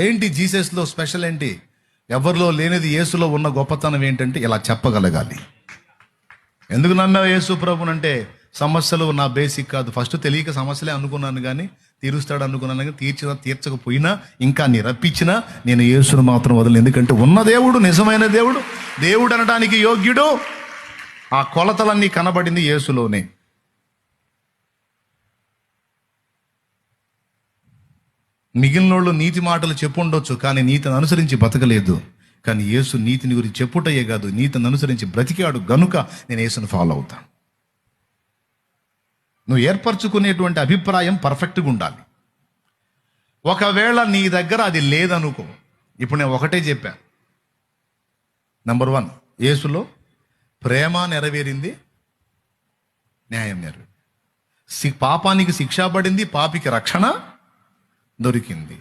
ఏంటి జీసస్లో స్పెషల్ ఏంటి? ఎవరిలో లేనిది యేసులో ఉన్న గొప్పతనం ఏంటంటే ఇలా చెప్పగలగాలి. ఎందుకు నమ్మావు యేసు ప్రభునంటే, సమస్యలు నా బేసిక్ కాదు, ఫస్ట్ తెలియక సమస్యలే అనుకున్నాను, కానీ తీరుస్తాడు అనుకున్నాను, కానీ తీర్చకపోయినా ఇంకా నీ రప్పించినా నేను యేసును మాత్రం వదలను. ఎందుకంటే ఉన్న దేవుడు నిజమైన దేవుడు, దేవుడు అనడానికి యోగ్యుడు. ఆ కొలతలన్నీ కనబడింది యేసులోనే. మిగిలినోళ్ళు నీతి మాటలు చెప్పుండొచ్చు, కానీ నీతిని అనుసరించి బతకలేదు. కానీ యేసు నీతిని గురించి చెప్పుటయ్యే కాదు, నీతిని అనుసరించి బ్రతికాడు గనుక నేను యేసును ఫాలో అవుతాను. నువ్వు ఏర్పరచుకునేటువంటి అభిప్రాయం పర్ఫెక్ట్గా ఉండాలి. ఒకవేళ నీ దగ్గర అది లేదనుకో, ఇప్పుడు నేను ఒకటే చెప్పా. నెంబర్ 1, యేసులో ప్రేమ నెరవేరింది, న్యాయం నెరవేరింది, పాపానికి శిక్ష పడింది, పాపికి రక్షణ దొరికింది.